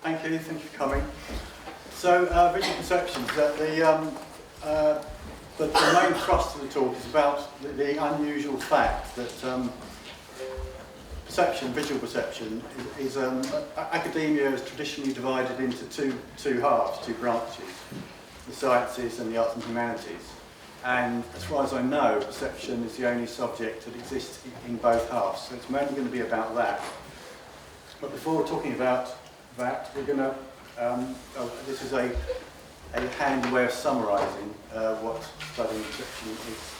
Thank you for coming. So, visual perceptions, the main thrust of the talk is about the unusual fact that visual perception is academia is traditionally divided into two halves, two branches, the sciences and the arts and humanities. And as far as I know, perception is the only subject that exists in both halves, so it's mainly going to be about that. But before talking about that, we're going to, this is a handy way of summarising what studying perception is.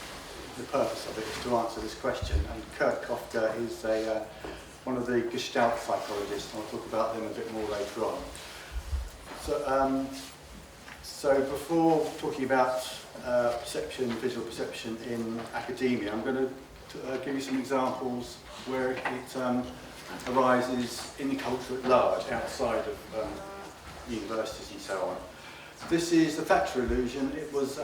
The purpose of it is to answer this question, and Kurt Kofker is one of the Gestalt psychologists, and I'll talk about them a bit more later on. So before talking about visual perception in academia, I'm going to give you some examples where it arises in the culture at large, outside of universities and so on. This is the Thatcher illusion. It was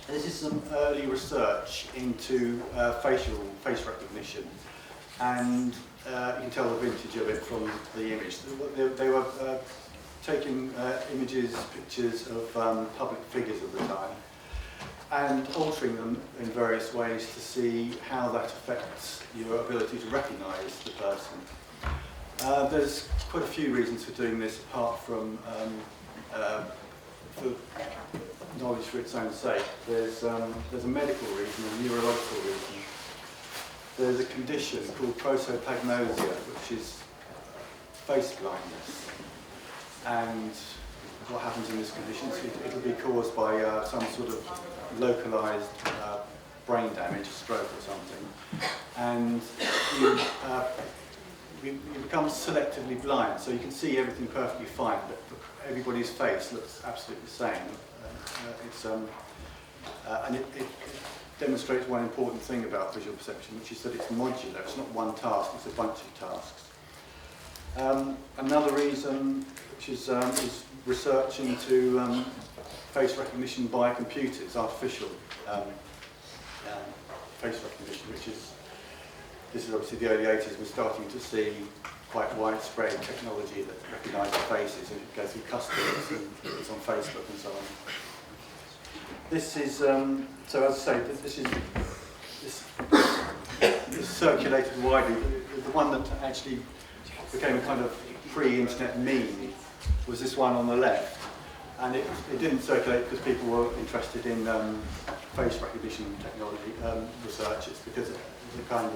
this is some early research into face recognition, and you can tell the vintage of it from the image. They were taking pictures of public figures of the time, and altering them in various ways to see how that affects your ability to recognise the person. There's quite a few reasons for doing this, apart from for knowledge for its own sake. There's a medical reason, a neurological reason. There's a condition called prosopagnosia, which is face blindness. And what happens in this condition is it'll be caused by some sort of localised brain damage, stroke or something, and you become selectively blind, so you can see everything perfectly fine, but everybody's face looks absolutely the same. And it demonstrates one important thing about visual perception, which is that it's modular. It's not one task, it's a bunch of tasks. Another reason, which is research into face recognition by computers, artificial face recognition, this is obviously the early 80s. We're starting to see quite widespread technology that recognises faces, and it goes through customs, and it's on Facebook and so on. This is, so as I say, this circulated widely. The one that actually became a kind of pre-internet meme was this one on the left, and it didn't circulate because people were interested in face recognition technology research. It's because it was a kind of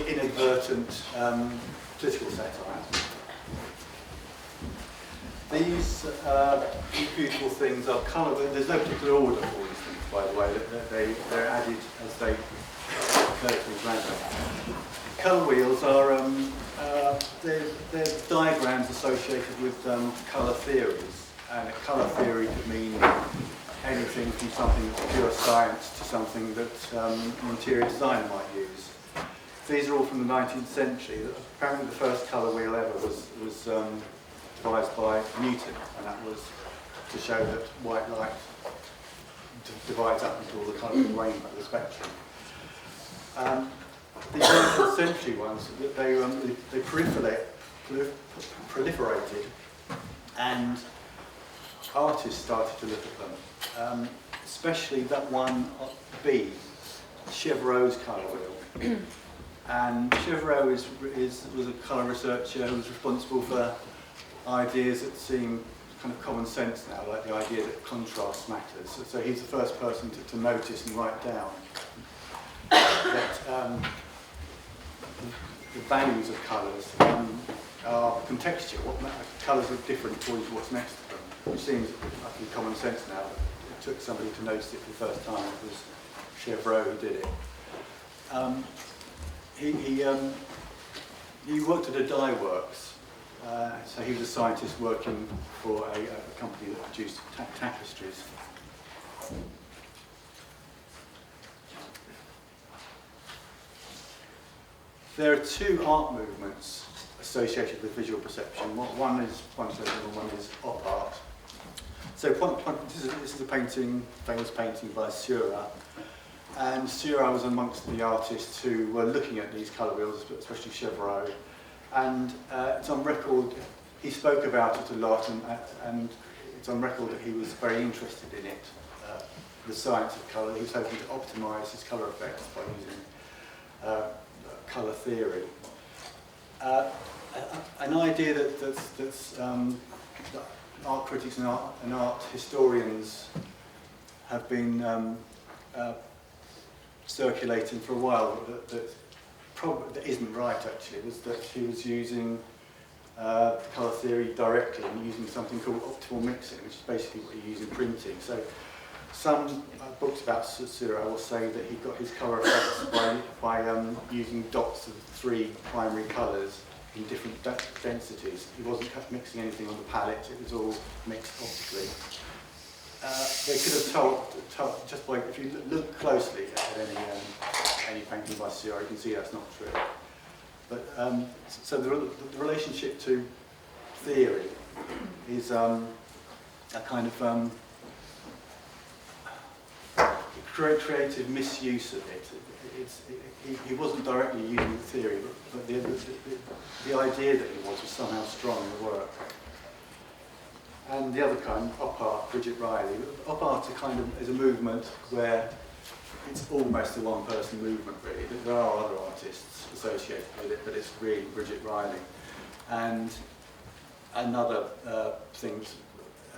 inadvertent political satire. These beautiful things are colour. There's no particular order for these things, by the way. They're added as they occur to random. Colour wheels are they're diagrams associated with colour theories, and a colour theory could mean anything from something that's pure science to something that an interior designer might use. These are all from the 19th century. Apparently the first colour wheel ever was devised by Newton, and that was to show that white light divides up into all the colours of the rainbow, the spectrum. The 19th century ones, they proliferated, and artists started to look at them, especially that one B, Chevreul's colour wheel. And Chevreul was a colour researcher who was responsible for ideas that seem kind of common sense now, like the idea that contrast matters. So he's the first person to notice and write down that the values of colours are contextual. Colours are different according to what's next to them, which seems utterly common sense now. But it took somebody to notice it for the first time. It was Chevreul who did it. He worked at a dye works, so he was a scientist working for a company that produced tapestries. There are two art movements associated with visual perception. One is pointillism and one is op art. So this is a painting, famous painting by Seurat. And Seurat was amongst the artists who were looking at these colour wheels, especially Chevreul, And it's on record, he spoke about it a lot, and it's on record that he was very interested in it, the science of colour. He was hoping to optimise his colour effects by using colour theory. An idea that art critics and art historians have been circulating for a while that isn't right, actually, was that he was using colour theory directly and using something called optimal mixing, which is basically what you use in printing. So some books about Seurat will say that he got his colour effects by using dots of 3 primary colours in different densities. He wasn't mixing anything on the palette, it was all mixed optically. They could have told just by, if you look closely at any painting by Seurat, you can see that's not true. But so the relationship to theory is a kind of creative misuse of it. He wasn't directly using the theory, but the idea that he was somehow strong in the work. And the other kind, op art, Bridget Riley. Op art is a movement where it's almost a one-person movement, really. There are other artists associated with it, but it's really Bridget Riley. And another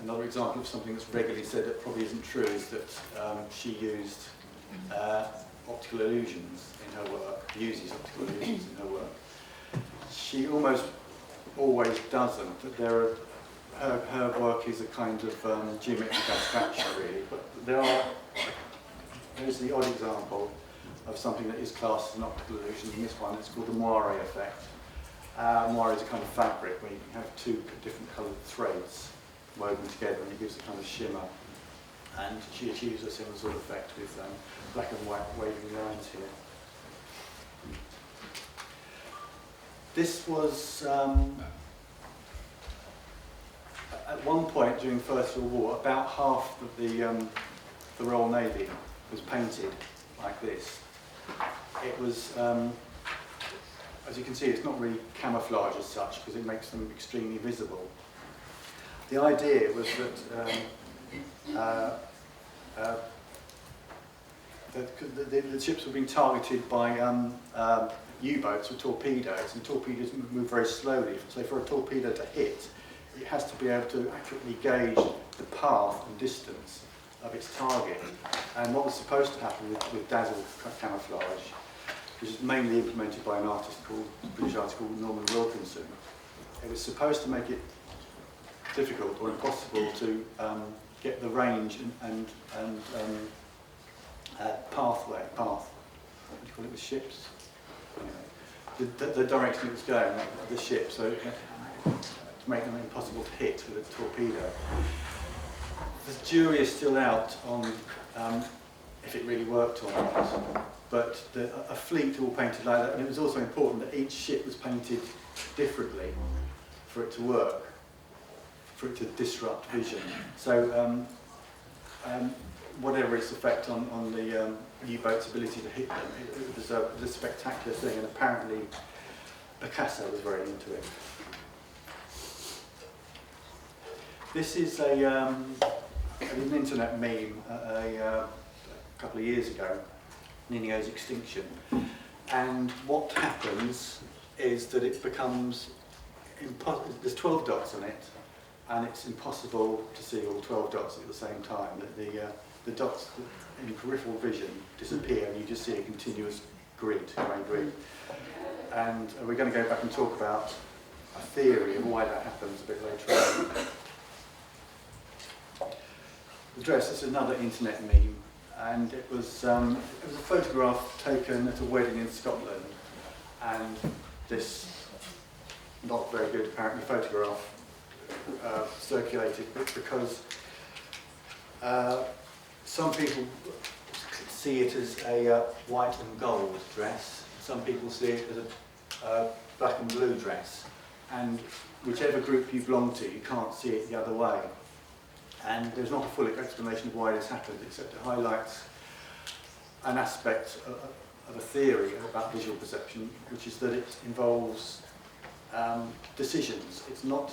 another example of something that's regularly said that probably isn't true is that she used optical illusions in her work, uses optical illusions in her work. She almost always doesn't. But her work is a kind of geometric abstraction, really. But there's the odd example of something that is classed as an optical illusion. In this one, it's called the moire effect. Moire is a kind of fabric where you can have 2 different coloured threads woven together, and it gives a kind of shimmer. And she achieves a similar sort of effect with black and white waving lines here. This was, at one point during the First World War, about half of the Royal Navy was painted like this. It was, as you can see, it's not really camouflage as such because it makes them extremely visible. The idea was that the ships were being targeted by U-boats or torpedoes, and torpedoes move very slowly. So for a torpedo to hit, it has to be able to accurately gauge the path and distance of its target. And what was supposed to happen with dazzle camouflage, which is mainly implemented by a British artist called Norman Wilkinson, it was supposed to make it difficult or impossible to get the range and path. What do you call it with ships? Anyway, the direction it was going, the ship, so to make them impossible to hit with a torpedo. The jury is still out on if it really worked or not, but a fleet all painted like that, and it was also important that each ship was painted differently for it to work, for it to disrupt vision. So whatever its effect on the U-boat's ability to hit them, it was a spectacular thing, and apparently Picasso was very into it. This is an internet meme a couple of years ago, Ninio's extinction, and what happens is that it becomes there's 12 dots on it, and it's impossible to see all 12 dots at the same time. The dots in peripheral vision disappear, and you just see a continuous grid, grey grid. And we're going to go back and talk about a theory of why that happens a bit later on. The dress is another internet meme, and it was a photograph taken at a wedding in Scotland, and this not very good apparently photograph circulated because some people see it as a white and gold dress, some people see it as a black and blue dress, and whichever group you belong to, you can't see it the other way. And there's not a full explanation of why this happened, except it highlights an aspect of a theory about visual perception, which is that it involves decisions. It's not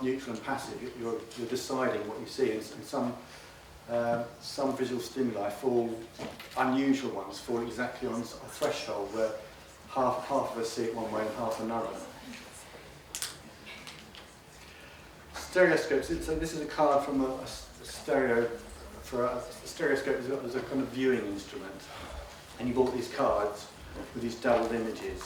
neutral and passive. You're deciding what you see, and some visual stimuli unusual ones fall exactly on a threshold where half of us see it one way and half another. Stereoscopes. So this is a card from a stereo. For a stereoscope is a kind of viewing instrument, and you bought these cards with these doubled images.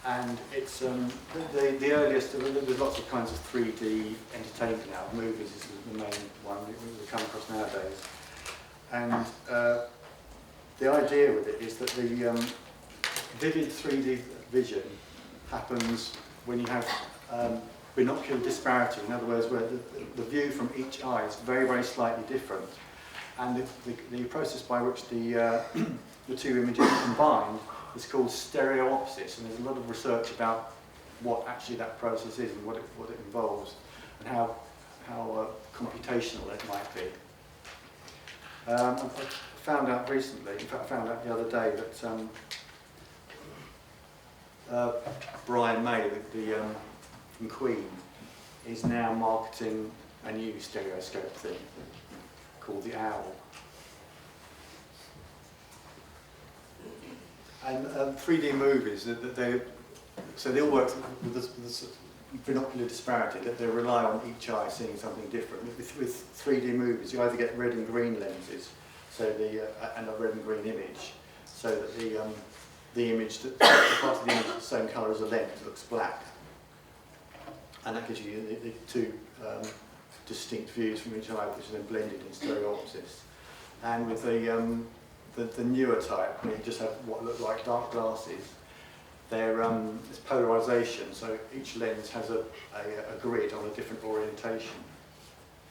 And it's the earliest. There's lots of kinds of 3D entertainment now. Movies is the main one we come across nowadays. And the idea with it is that the vivid 3D vision happens when you have binocular disparity. In other words, where the view from each eye is very, very slightly different. And the process by which the two images are combined is called stereopsis, and there's a lot of research about what actually that process is and what it involves, and how computational it might be. I found out recently, in fact I found out the other day, that Brian May, from Queen, is now marketing a new stereoscope thing called the Owl. And 3D movies, they all work with this binocular disparity, that they rely on each eye seeing something different. With 3D movies, you either get red and green lenses, and a red and green image, so that the image, the part of the image that's the same colour as the lens looks black, and that gives you the two distinct views from each eye, which are then blended in stereopsis. And with the newer type, where you just have what look like dark glasses, it's polarisation, so each lens has a grid on a different orientation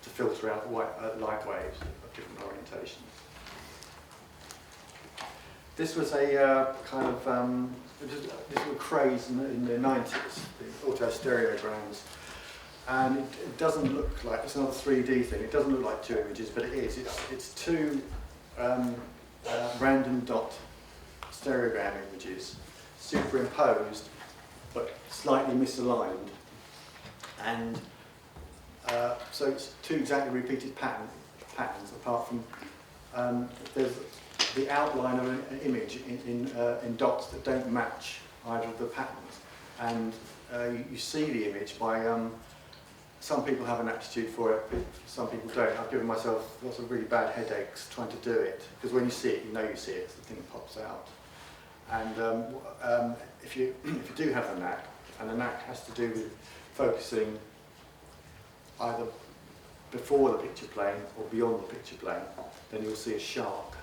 to filter out light waves of different orientations. This was a kind of this was a craze in the 90s, the autostereograms, and it doesn't look like, it's another 3D thing. It doesn't look like two images, but it is. It's two random dot stereogram images superimposed but slightly misaligned, and so it's two exactly repeated patterns, apart from there's the outline of an image in dots that don't match either of the patterns, and you see the image by some people have an aptitude for it, but some people don't. I've given myself lots of really bad headaches trying to do it, because when you see it, you know you see it, the thing pops out. And if you do have a knack, and the knack has to do with focusing either before the picture plane or beyond the picture plane, then you'll see a shark.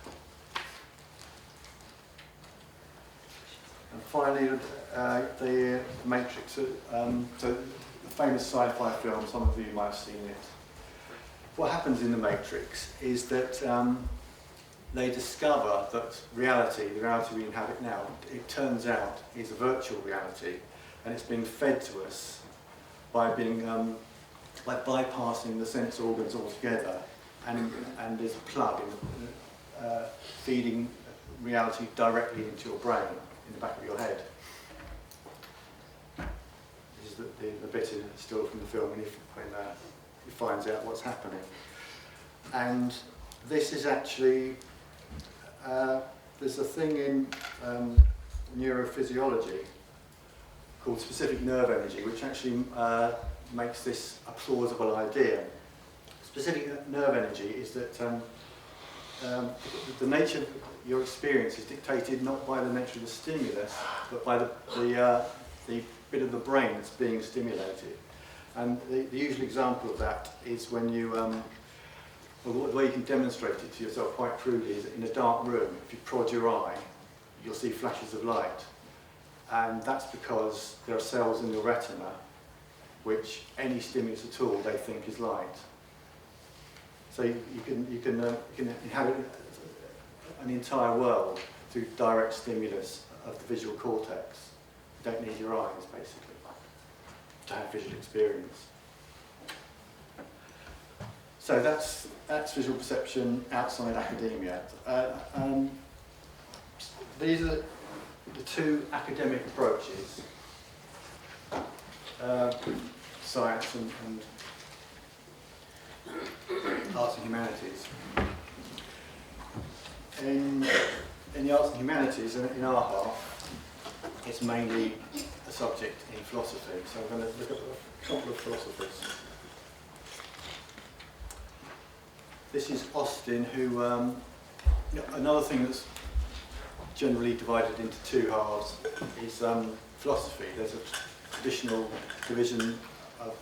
And finally, the Matrix. So the famous sci-fi film, some of you might have seen it. What happens in the Matrix is that they discover that reality, the reality we inhabit now, it turns out is a virtual reality, and it's being fed to us by by bypassing the sense organs altogether, and there's a plug feeding reality directly into your brain, in the back of your head. This is the bit still from the film when he finds out what's happening. And this is actually, there's a thing in neurophysiology called specific nerve energy, which actually makes this a plausible idea. Specific nerve energy is that the nature of your experience is dictated not by the nature of the stimulus, but by the bit of the brain that's being stimulated. And the usual example of that is when you, the way you can demonstrate it to yourself quite crudely is in a dark room. If you prod your eye, you'll see flashes of light. And that's because there are cells in your retina which any stimulus at all they think is light. So you can inhabit an entire world through direct stimulus of the visual cortex. You don't need your eyes, basically, to have visual experience. So that's visual perception outside academia. These are the two academic approaches. science and arts and humanities. In the arts and humanities, in our half, it's mainly a subject in philosophy. So I'm going to look at a couple of philosophers. This is Austin, who, another thing that's generally divided into two halves is philosophy. There's a traditional division of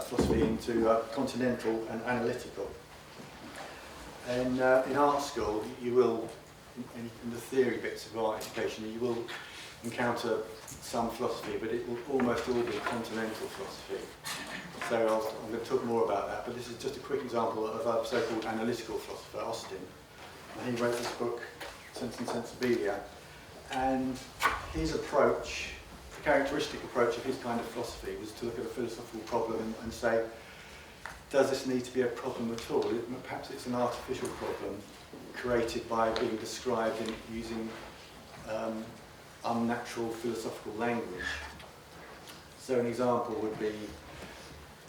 philosophy into continental and analytical. And in art school, you will, in the theory bits of art education, you will encounter some philosophy, but it will almost all be continental philosophy. So I'm going to talk more about that, but this is just a quick example of a so-called analytical philosopher, Austin. And he wrote this book, Sense and Sensibilia, and his approach, the characteristic approach of his kind of philosophy was to look at a philosophical problem and say, does this need to be a problem at all? Perhaps it's an artificial problem created by being described in using unnatural philosophical language. So an example would be,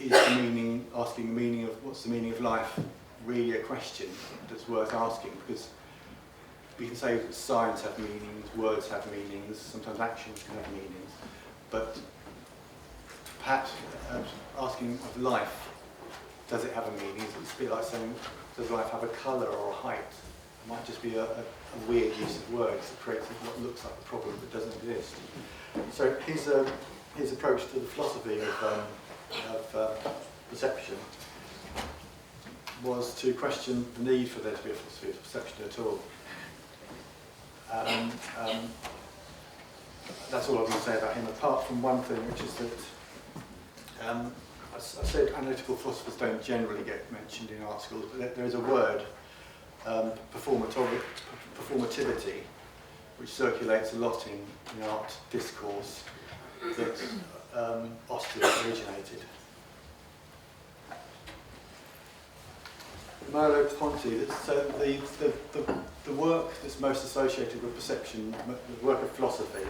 is the meaning, asking the meaning of, what's the meaning of life, really a question that's worth asking? Because we can say that signs have meanings, words have meanings, sometimes actions can have meanings, but perhaps asking of life, does it have a meaning? It's a bit like saying, does life have a colour or a height? It might just be a weird use of words that creates what looks like a problem that doesn't exist. So his approach to the philosophy of perception was to question the need for there to be a philosophy of perception at all. That's all I'm going to say about him, apart from one thing, which is that, as I said, analytical philosophers don't generally get mentioned in art schools, but there is a word, performativity, which circulates a lot in art discourse, that Austin originated. Merleau-Ponty, so the work that's most associated with perception, the work of philosophy,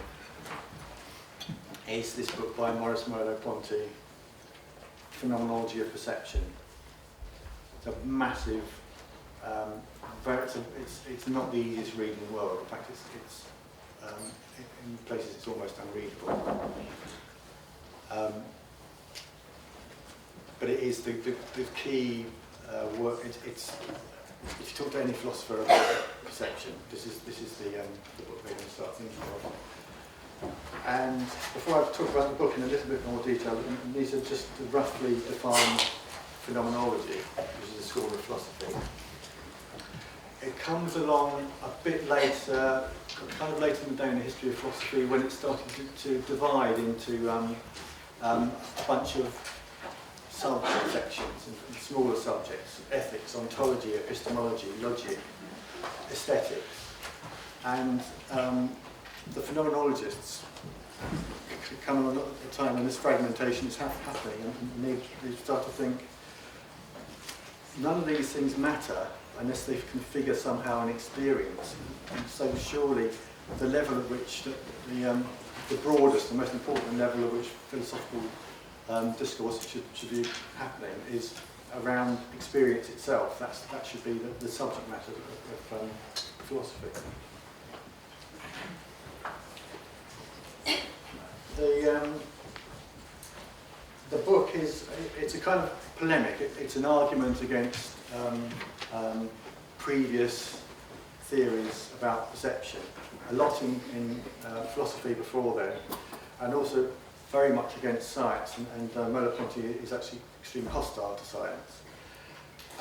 is this book by Maurice Merleau-Ponty, Phenomenology of Perception. It's a massive, it's not the easiest read in the world. In fact, it's in places it's almost unreadable. But it is the key work. It's if you talk to any philosopher about perception, this is the book they're going to start thinking of. And before I talk about the book in a little bit more detail, these are just to roughly define phenomenology, which is a school of philosophy. It comes along a bit later, kind of later in the day in the history of philosophy, when it started to divide into a bunch of subsections and smaller subjects: ethics, ontology, epistemology, logic, aesthetics. And the phenomenologists come along at the time when this fragmentation is happening, and they start to think none of these things matter unless they can figure somehow an experience. And so surely the level at which the broadest, the most important level at which philosophical discourse should be happening is around experience itself. That should be the subject matter of philosophy. The book it's a kind of polemic. It's an argument against previous theories about perception. A lot in philosophy before then, and also very much against science. And Merleau-Ponty is actually extremely hostile to science.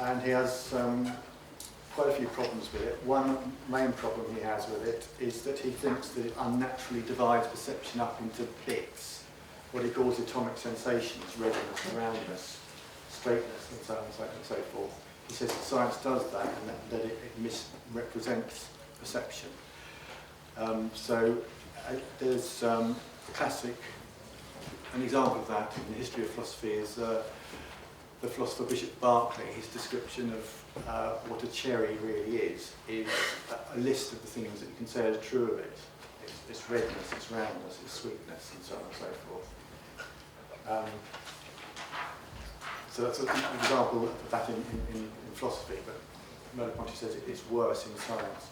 And he has quite a few problems with it. One main problem he has with it is that he thinks that it unnaturally divides perception up into bits, what he calls atomic sensations: redness, roundness, straightness, and so on and so forth. He says that science does that, and that it misrepresents perception. There's a classic, an example of that in the history of philosophy is the philosopher Bishop Berkeley. His description of what a cherry really is a list of the things that you can say are true of it. Its redness, its roundness, its sweetness, and so on and so forth. So that's an example of that in philosophy, but Merleau-Ponty says it's worse in science.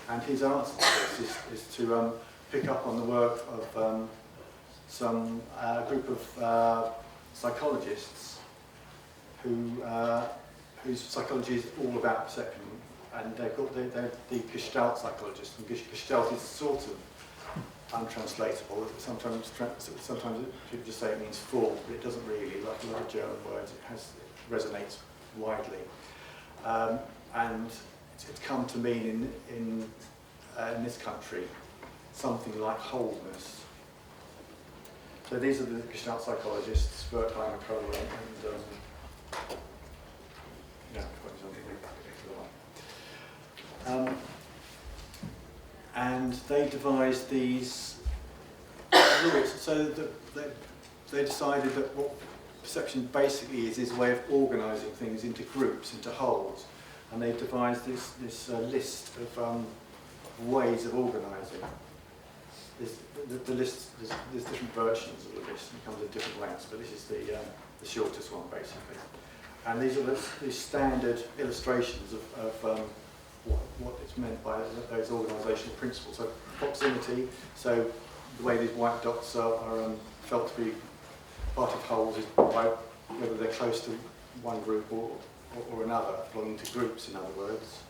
And his answer to this is to pick up on the work of some group of psychologists whose psychology is all about perception, and they're the Gestalt psychologists. And Gestalt is sort of untranslatable. Sometimes people just say it means form, but it doesn't really. Like a lot of German words, it resonates widely, and it's come to mean in this country something like wholeness. So these are the Gestalt psychologists, Wertheimer, Kohler, and they devised these rules. So they decided that what perception basically is a way of organising things into groups, into wholes, and they devised this list of ways of organising. The list, there's different versions of the list, and it comes in different lengths, but this is the shortest one basically. And these are these standard illustrations of what is meant by those organisational principles. So proximity, so the way these white dots are felt to be part of wholes is by whether they're close to one group or another, belonging to groups in other words.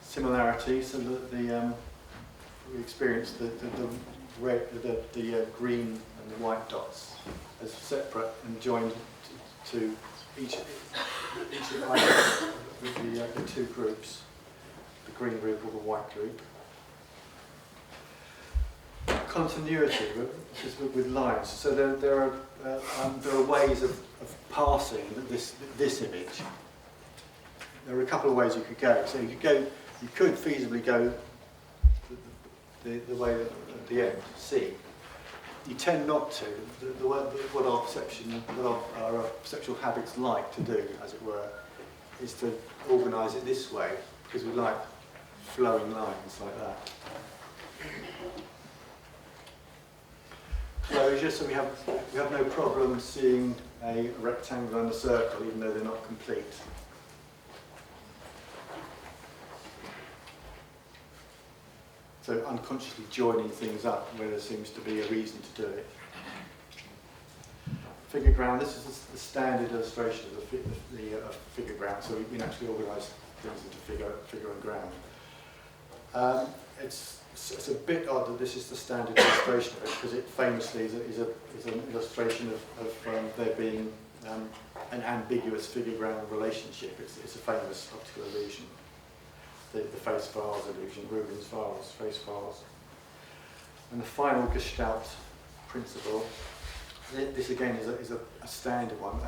Similarity, so that we experience the red, the green and the white dots as separate and joined to each of the two groups, the green group or the white group. Continuity with lines. So there are ways of passing this image. There are a couple of ways you could go. So you could feasibly go the way at the end, C. You tend not to. What our perceptual habits like to do, as it were, is to organise it this way, because we like flowing lines like that. Closure, so we have no problem seeing a rectangle and a circle, even though they're not complete. So unconsciously joining things up where there seems to be a reason to do it. Figure ground, this is the standard illustration of the figure ground, so we naturally organise things into figure and ground. It's a bit odd that this is the standard illustration of it, because it famously is an illustration of there being an ambiguous figure ground relationship. It's a famous optical illusion. The face vase illusion, Rubin's vase, face vase. And the final Gestalt principle, this again is a standard one,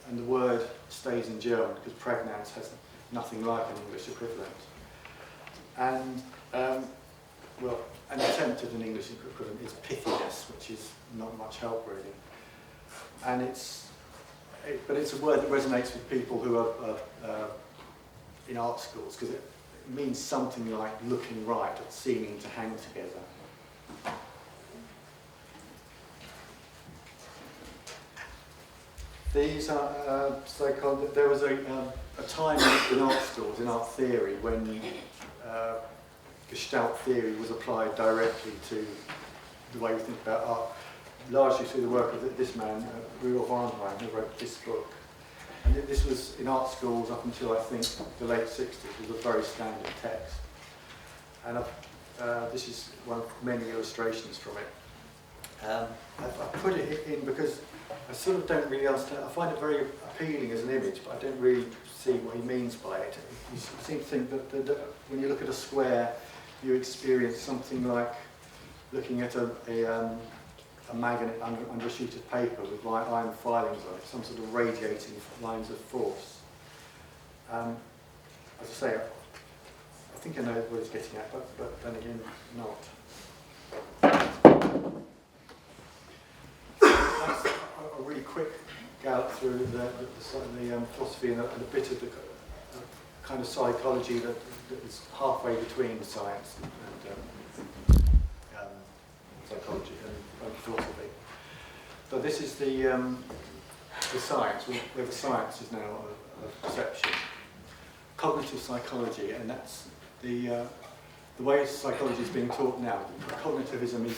and the word stays in German because Pragnanz has nothing like an English equivalent. And, an attempt at an English equivalent is pithiness, which is not much help really. And but it's a word that resonates with people who are in art schools, because it means something like looking right or seeming to hang together. These are so-called. There was a time in art schools, in art theory, when Gestalt theory was applied directly to the way we think about art, largely through the work of this man, Rudolf Arnheim, who wrote this book. And this was in art schools up until, I think, the late 60s. It was a very standard text. And this is one of many illustrations from it. I put it in because I sort of don't really understand. I find it very appealing as an image, but I don't really see what he means by it. You seem to think that when you look at a square, you experience something like looking at a magnet under a sheet of paper with iron filings on it, some sort of radiating lines of force. As I say, I think I know what it's getting at, but then again, not. That's a really quick gallop through the philosophy and a bit of the kind of psychology that is halfway between science and psychology and philosophy. So this is the science, where the science is now of perception. Cognitive psychology, and that's the way psychology is being taught now. Cognitivism is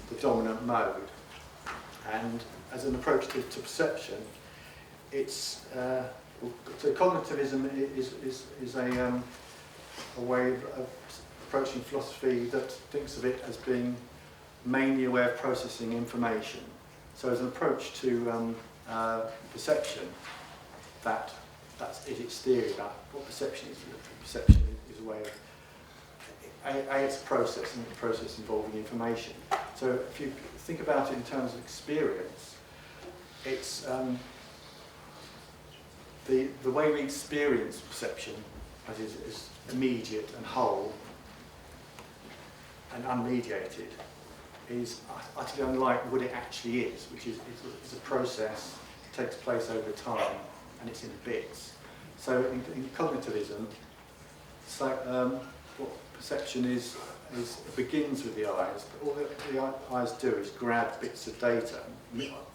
the dominant mode, and as an approach to perception, it's so cognitivism is a way of approaching philosophy that thinks of it as being mainly a way of processing information. So as an approach to perception, that's its theory about what perception is. Perception is a way of it's a process, and it's a process involving information. So if you think about it in terms of experience, it's the way we experience perception, as is immediate and whole and unmediated, is utterly unlike what it actually is, which is a process that takes place over time, and it's in bits. So in cognitivism, it's like what perception is it begins with the eyes, but all the eyes do is grab bits of data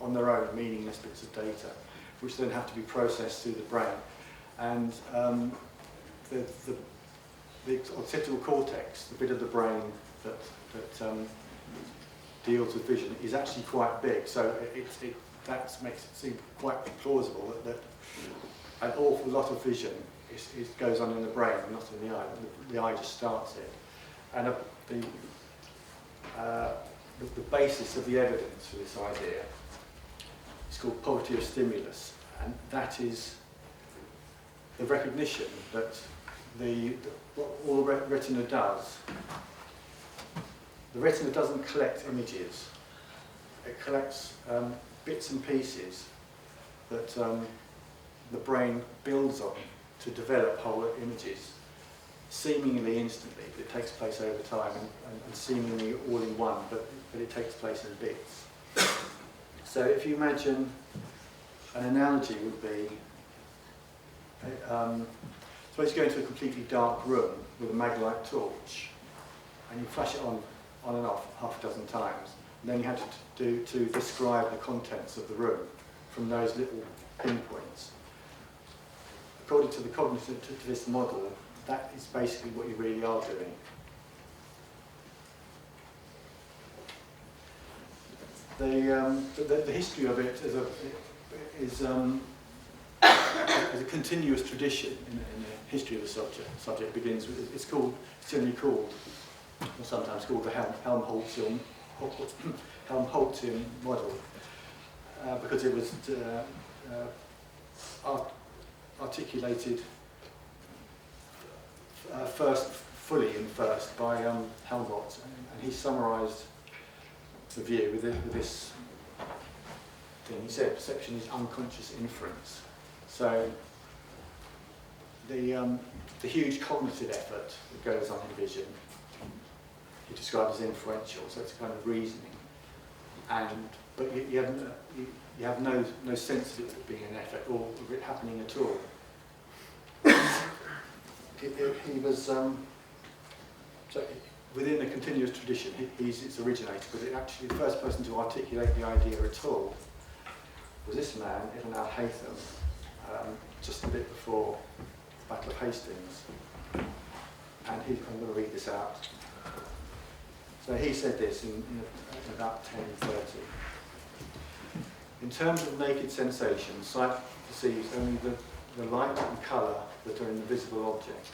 on their own, meaningless bits of data, which then have to be processed through the brain. And the occipital cortex, the bit of the brain that deals with vision, is actually quite big. So that makes it seem quite plausible that an awful lot of vision goes on in the brain and not in the eye. The eye just starts it. And the basis of the evidence for this idea is called poverty of stimulus, and that is the recognition that what all the retina does. The retina doesn't collect images; it collects bits and pieces that the brain builds on to develop whole images, seemingly instantly, but it takes place over time, and seemingly all in one, but it takes place in bits. So if you imagine, an analogy would be, suppose you go into a completely dark room with a maglite torch, and you flash it on and off half a dozen times, and then you have to describe the contents of the room from those little pinpoints. According to the cognitivist model, that is basically what you really are doing. The history of it is a continuous tradition in the history of the subject. Subject begins with, it's generally called, or sometimes called, the Helmholtzian model, because it was articulated first by Helmholtz, and he summarised the view with this thing. He said perception is unconscious inference. So the huge cognitive effort that goes on in vision, he described as inferential. So it's a kind of reasoning, but you have no sense of it being an effort or of it happening at all. He was so within a continuous tradition. He's its originator, but actually the first person to articulate the idea at all was this man, Ibn al-Haytham, just a bit before the Battle of Hastings. And I'm going to read this out. So he said this in about 1030. In terms of naked sensation, sight perceives only the light and colour that are in the visible object.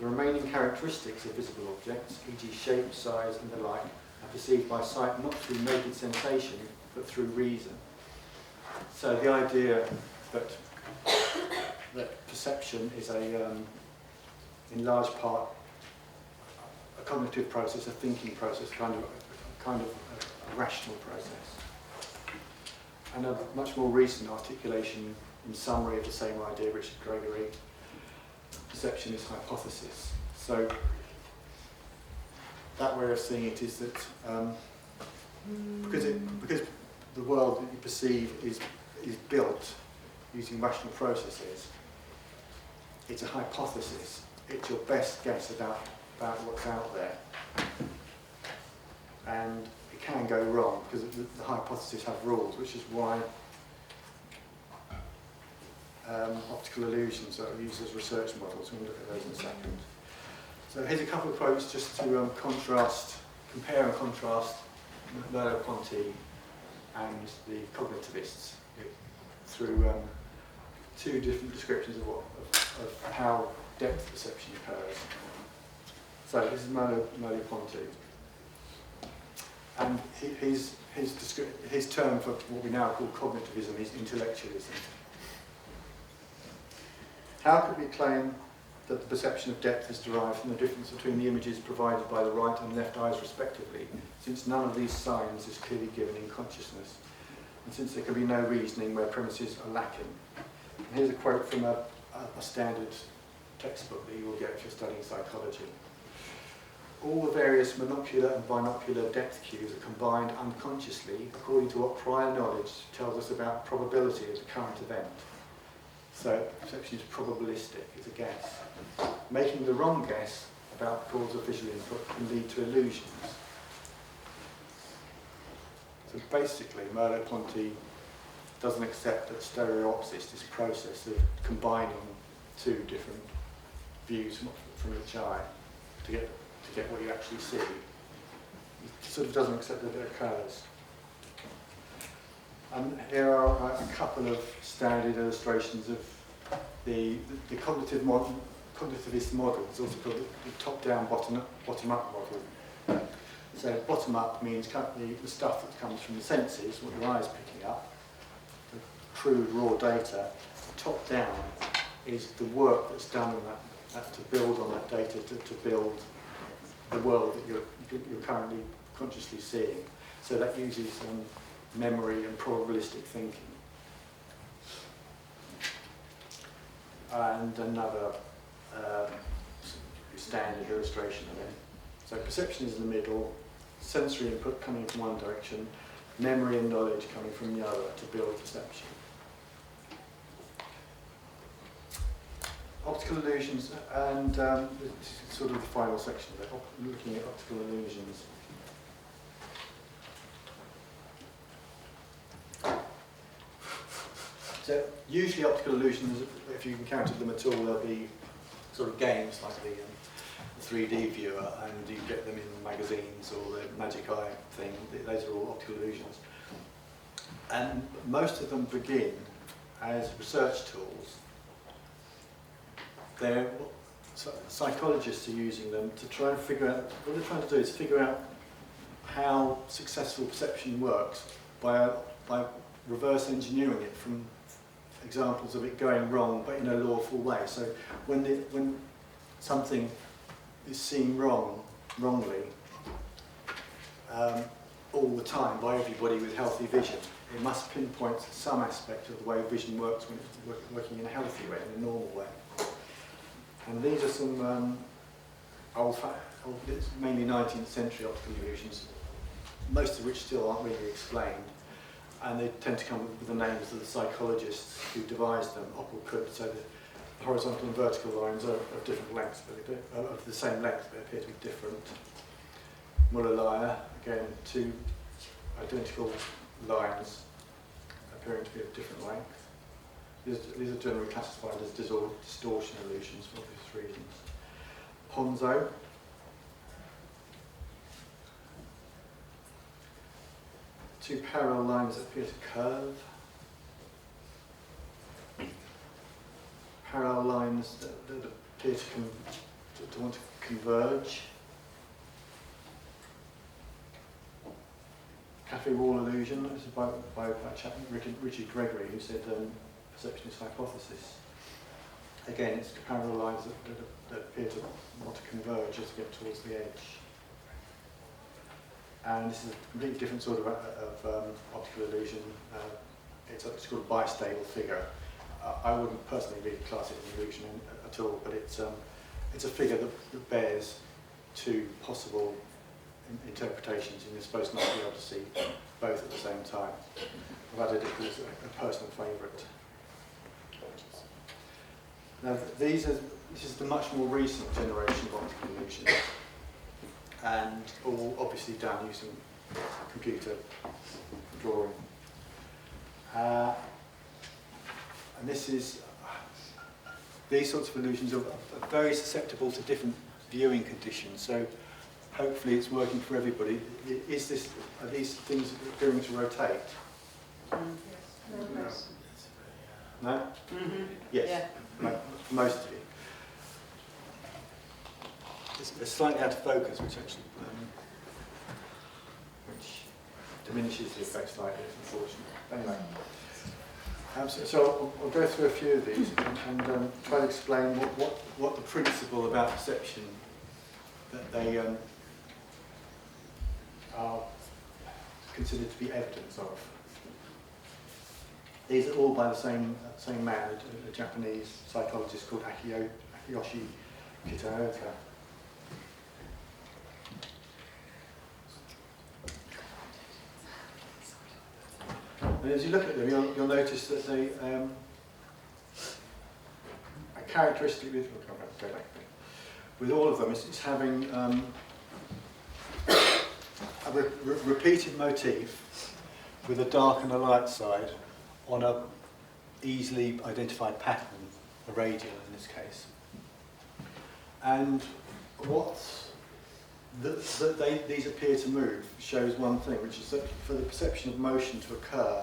The remaining characteristics of visible objects, e.g. shape, size and the like, are perceived by sight not through naked sensation, but through reason. So the idea that perception is in large part, a cognitive process, a thinking process, kind of a rational process. And a much more recent articulation in summary of the same idea, Richard Gregory, perception is hypothesis. So that way of seeing it is that because the world that you perceive is built using rational processes, it's a hypothesis. It's your best guess about what's out there. and it can go wrong because the hypotheses have rules, which is why optical illusions are used as research models. We'll look at those in a second. So here's a couple of quotes just to compare and contrast Merleau-Ponty and the cognitivists through two different descriptions of how depth perception occurs. So this is Merleau-Ponty, and his term for what we now call cognitivism is intellectualism. How could we claim that the perception of depth is derived from the difference between the images provided by the right and left eyes respectively, since none of these signs is clearly given in consciousness, and since there can be no reasoning where premises are lacking? And here's a quote from a standard textbook that you will get if you're studying psychology. All the various monocular and binocular depth cues are combined unconsciously according to what prior knowledge tells us about probability of the current event. So perception is probabilistic, it's a guess. Making the wrong guess about the cause of visual input can lead to illusions. So basically, Merleau-Ponty doesn't accept that stereopsis, this process of combining two different views from each eye to get what you actually see. He sort of doesn't accept that it occurs. And here are a couple of standard illustrations of the cognitivist model. It's also called the top-down, bottom-up model. So bottom-up means the stuff that comes from the senses, what your eye is picking up, the crude, raw data. Top-down is the work that's done on that to build on that data, to build the world that you're currently consciously seeing. So that uses memory and probabilistic thinking. And another standard illustration of it. So perception is in the middle, sensory input coming from one direction, memory and knowledge coming from the other to build perception. Optical illusions, and this is sort of the final section of it, looking at optical illusions. So usually optical illusions, if you encountered them at all, they'll be sort of games like the 3D viewer, and you get them in magazines or the Magic Eye thing. Those are all optical illusions. And most of them begin as research tools. Psychologists are using them to try and figure out, what they're trying to do is figure out how successful perception works by reverse engineering it from examples of it going wrong but in a lawful way. So when something is seen wrongly all the time by everybody with healthy vision, it must pinpoint some aspect of the way vision works when it's working in a healthy way, in a normal way. And these are some mainly 19th century optical illusions, most of which still aren't really explained. And they tend to come with the names of the psychologists who devised them, Oppelkut, so the horizontal and vertical lines are of different lengths, but of the same length, but appear to be different. Muller-Lyer, again, two identical lines appearing to be of different length. These are generally classified as distortion illusions for obvious reasons. Ponzo. Two parallel lines that appear to curve. Parallel lines that appear to want to converge. Cafe wall illusion. This is by a chap, Richard Gregory, who said perception is hypothesis. Again, it's parallel lines that appear to want to converge as to get towards the edge. And this is a completely different sort of optical illusion. It's called a bistable figure. I wouldn't personally really class it as an illusion at all, but it's a figure that bears two possible interpretations, and you're supposed not to be able to see both at the same time. I've added it as a personal favourite. Now, this is the much more recent generation of optical illusions. and all obviously done using computer drawing. And these sorts of illusions are very susceptible to different viewing conditions, so hopefully it's working for everybody. Are these things appearing to rotate? No? Mm-hmm. Yes, yeah. Most of you. It's slightly out of focus, which actually diminishes the effect slightly, unfortunately. Anyway, so I'll go through a few of these and try to explain what the principle about perception that they are considered to be evidence of. These are all by the same man, a Japanese psychologist called Akiyoshi Kitaoka. And as you look at them, you'll notice that they are characteristic with all of them is having a repeated motif with a dark and a light side on a easily identified pattern, a radial in this case. And these appear to move shows one thing, which is that for the perception of motion to occur,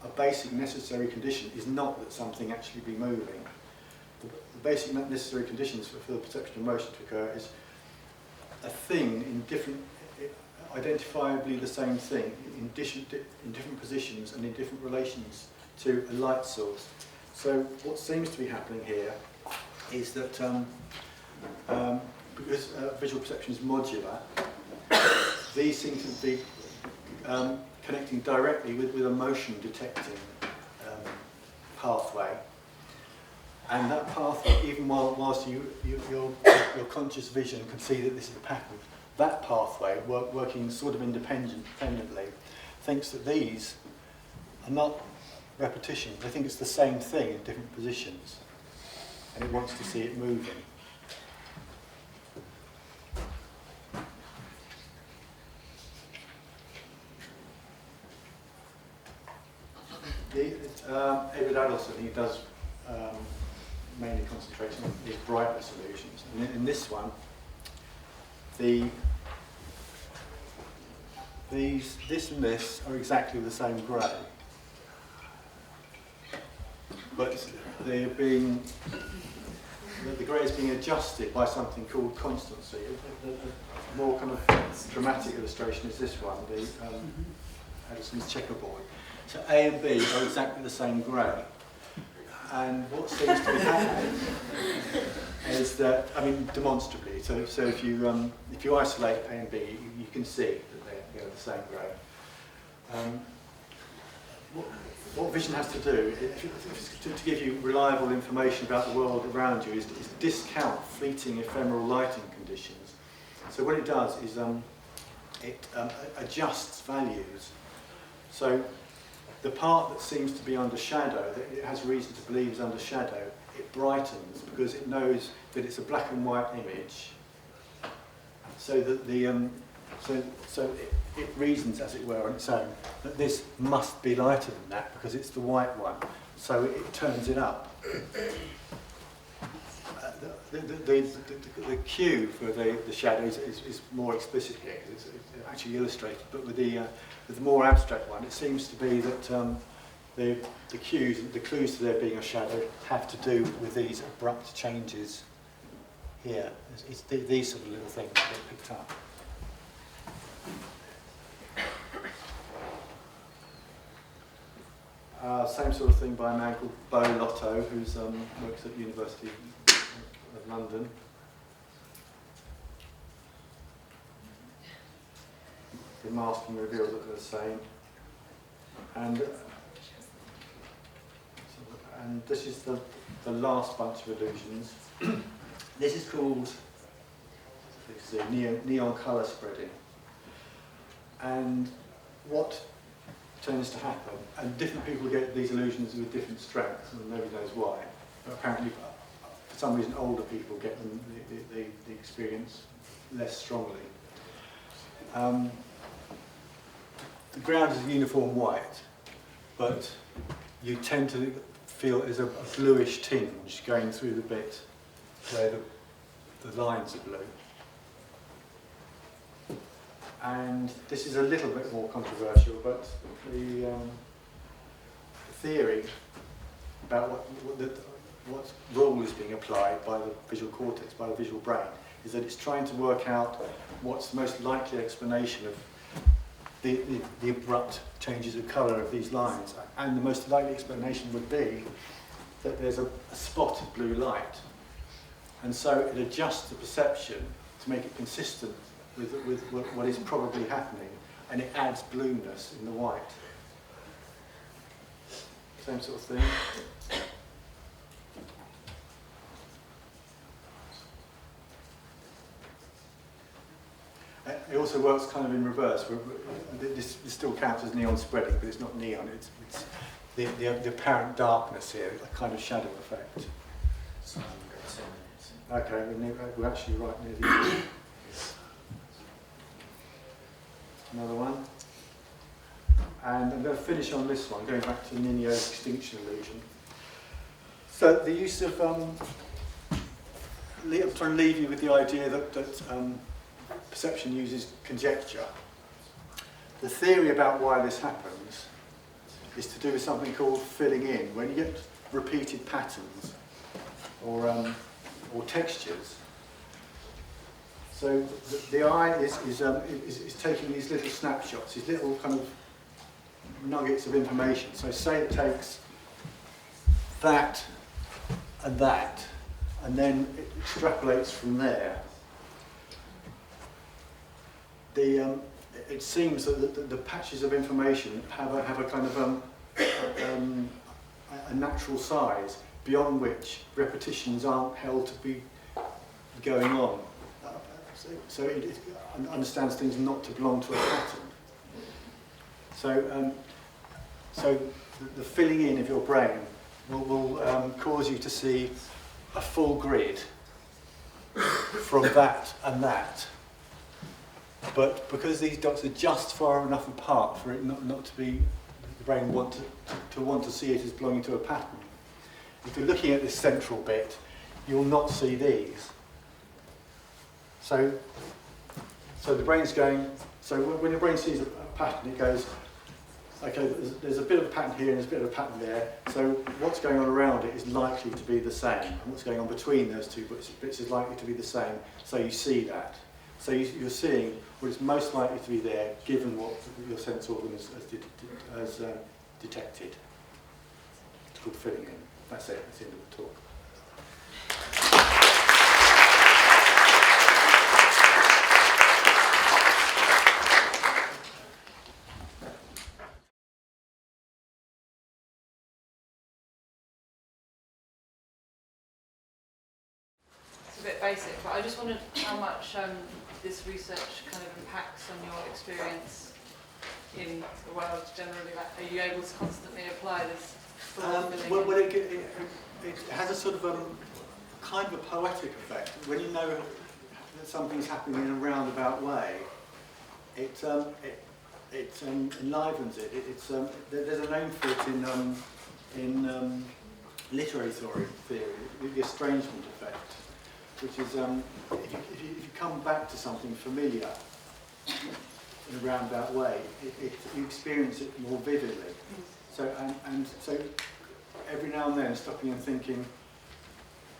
a basic necessary condition is not that something actually be moving. The basic necessary conditions for the perception of motion to occur is a thing in different, identifiably the same thing in different positions and in different relations to a light source. So what seems to be happening here is that because visual perception is modular, these seem to be connecting directly with a motion detecting pathway. And that pathway, even whilst your conscious vision can see that this is a pattern, that pathway, working sort of independently, thinks that these are not repetition. They think it's the same thing in different positions, and it wants to see it moving. Edward Adelson, he does mainly concentrating on these brightness illusions. And in this one, this and this are exactly the same grey, but the grey is being adjusted by something called constancy. A more kind of dramatic illustration is this one, the Addison's checkerboard. So A and B are exactly the same grey. And what seems to be happening is that, I mean, demonstrably. So if you isolate A and B, you can see that they're the same grey. What vision has to do, to give you reliable information about the world around you, is discount fleeting ephemeral lighting conditions. So what it does is it adjusts values. So the part that seems to be under shadow, that it has reason to believe is under shadow, it brightens because it knows that it's a black and white image. So that it reasons, as it were, on its own that this must be lighter than that because it's the white one. So it turns it up. The cue for the shadows is more explicit here because it's actually illustrated, but with the more abstract one, it seems to be that the cues, the clues to there being a shadow have to do with these abrupt changes here. It's these sort of little things that get picked up. Same sort of thing by a man called Bo Lotto, who works at the University of London. The masking reveals that they're the same. And this is the last bunch of illusions. This is called neon colour spreading. And what tends to happen, and different people get these illusions with different strengths, and nobody knows why, but apparently for some reason older people get them, the experience less strongly. the ground is uniform white, but you tend to feel there's a bluish tinge going through the bit where the lines are blue. And this is a little bit more controversial, but the theory about what rule is being applied by the visual cortex, by the visual brain, is that it's trying to work out what's the most likely explanation of the abrupt changes of colour of these lines. And the most likely explanation would be that there's a spot of blue light. And so it adjusts the perception to make it consistent with what is probably happening, and it adds blueness in the white. Same sort of thing. It also works kind of in reverse. This still counts as neon spreading, but it's not neon. It's the apparent darkness here, a kind of shadow effect. Okay, we're actually right near the end. Another one. And I'm going to finish on this one, going back to Ninio's extinction illusion. So the use of, I'm trying to leave you with the idea that perception uses conjecture. The theory about why this happens is to do with something called filling in. When you get repeated patterns or textures, so the eye is taking these little snapshots, these little kind of nuggets of information. So say it takes that, and then it extrapolates from there. It seems that the patches of information have a kind of a natural size beyond which repetitions aren't held to be going on. So it understands things not to belong to a pattern. So the filling in of your brain will cause you to see a full grid from that and that. But because these dots are just far enough apart for it not to be, the brain want to see it as belonging to a pattern. If you're looking at this central bit, you'll not see these. So the brain's going, so when your brain sees a pattern, it goes, okay, there's a bit of a pattern here and there's a bit of a pattern there, so what's going on around it is likely to be the same, and what's going on between those two bits is likely to be the same, so you see that. So you're seeing what is most likely to be there, given what your sense organ has detected. It's called filling in. That's it, that's the end of the talk. It's a bit basic, but I just wondered how much this research kind of impacts on your experience in the world generally. Like, are you able to constantly apply this? Well, it has a sort of kind of a poetic effect. When you know that something's happening in a roundabout way, it enlivens it. There's a name for it in literary theory, the estrangement effect, which is if you come back to something familiar in a roundabout way, you experience it more vividly. So so every now and then stopping and thinking,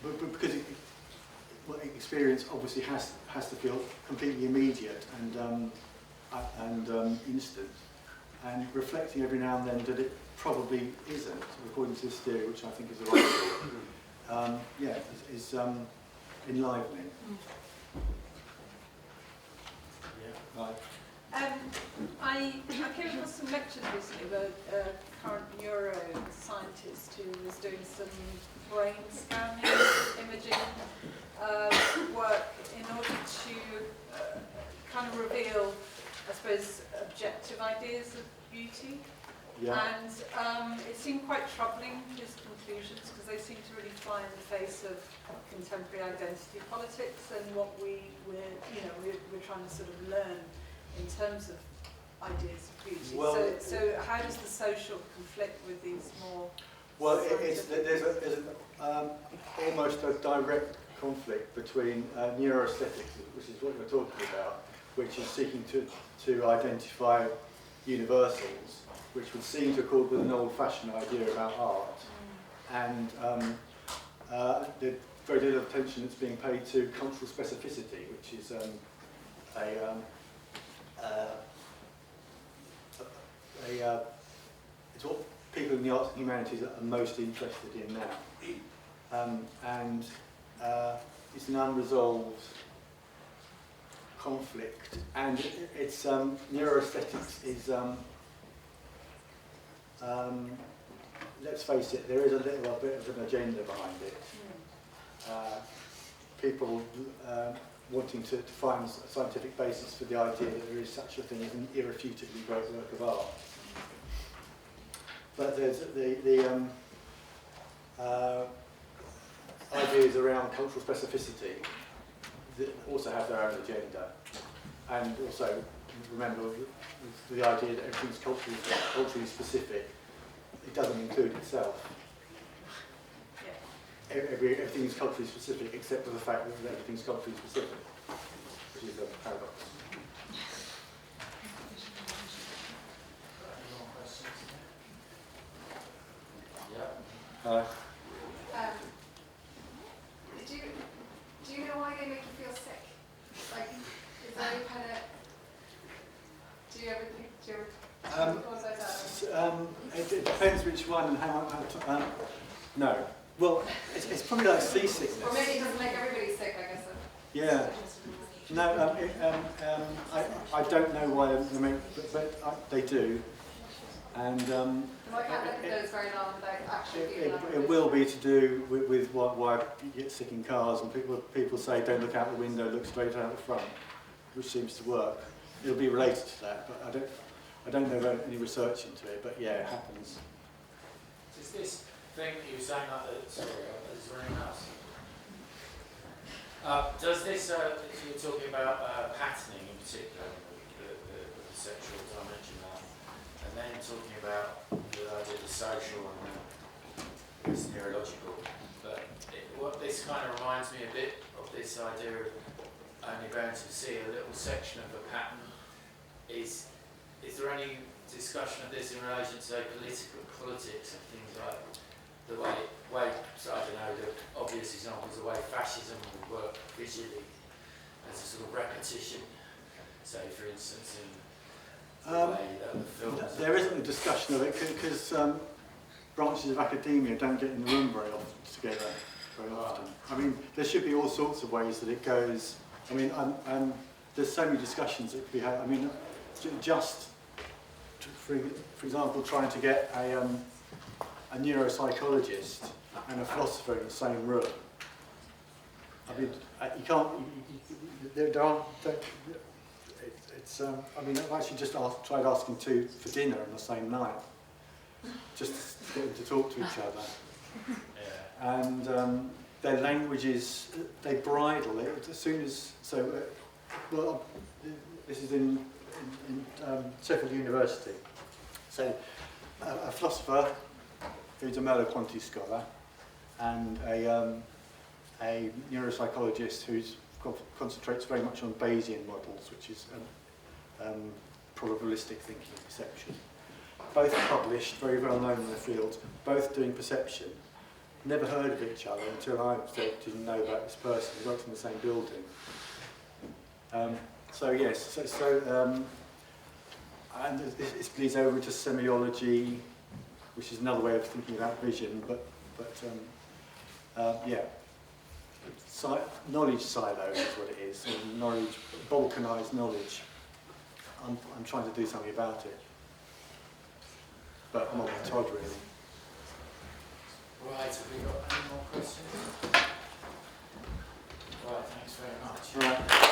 but because experience obviously has to feel completely immediate and instant, and reflecting every now and then that it probably isn't, according to this theory, which I think is the right one. Is enlivening. Yeah, right. I came across some lectures recently with a current neuroscientist who was doing some brain scanning imaging work in order to kind of reveal, I suppose, objective ideas of beauty. Yeah. And it seemed quite troubling, his conclusions, because they seem to really fly in the face of contemporary identity politics and what we're trying to sort of learn in terms of ideas of beauty. Well, so how does the social conflict with these more? Well, there's almost a direct conflict between neuroaesthetics, which is what you're talking about, which is seeking to identify universals, which would seem to accord with an old-fashioned idea about art, and the very little attention that's being paid to cultural specificity, which is it's what people in the arts and humanities are most interested in now, and it's an unresolved conflict, and it's neuroaesthetics is let's face it, there is a little bit of an agenda behind it. People wanting to find a scientific basis for the idea that there is such a thing as an irrefutably great work of art. But there's the ideas around cultural specificity that also have their own agenda, and also remember the idea that everything's culturally specific. It doesn't include itself. Everything is culturally specific except for the fact that everything's culturally specific, which is a paradox. Yeah. Do you know why they make you feel sick? Like, is there any kind of? Do you ever think? Do you ever cause those out? It depends which one and how. No. Well, it's probably like seasickness. Or maybe it doesn't make everybody sick, I guess. Yeah. No, I don't know why they make, but they do. And Why can't look at those very long without actually feeling like it will be to do with why you get sick in cars, and people say don't look out the window, look straight out the front, which seems to work. It'll be related to that, but I don't know about any research into it. But yeah, it happens. Is this thing that you were saying, sorry, is there anything else? Does this, you're talking about patterning in particular, the sexual dimension of that, and then talking about the idea of the social and it's neurological, but what this kind of reminds me a bit of this idea of only going to see a little section of a pattern. Is there any discussion of this in relation to, say, politics and things like the way, so I don't know, the obvious example is the way fascism would work visually as a sort of repetition, say, for instance, in the way that the films... There isn't a discussion of it because branches of academia don't get in the room very often together, very often. I mean, there should be all sorts of ways that it goes. I mean, there's so many discussions that could be had. I mean, just, for example, trying to get a neuropsychologist and a philosopher in the same room. I mean, you can't. There aren't. It's. I mean, I've actually just tried asking two for dinner on the same night, just to get them to talk to each other. Yeah. And their languages, they bridle it as soon as. So, well, this is in Sheffield University. So, a philosopher who's a Merleau-Ponty scholar, and a neuropsychologist who concentrates very much on Bayesian models, which is probabilistic thinking, perception. Both published, very well known in the field, both doing perception. Never heard of each other until I didn't know about this person. We worked in the same building. So yes, and this bleeds over into semiology, which is another way of thinking about vision, but yeah, knowledge silo is what it is, and knowledge, balkanised knowledge. I'm trying to do something about it, but I'm not Todd really. Right, have we got any more questions? Right, thanks very much. Right.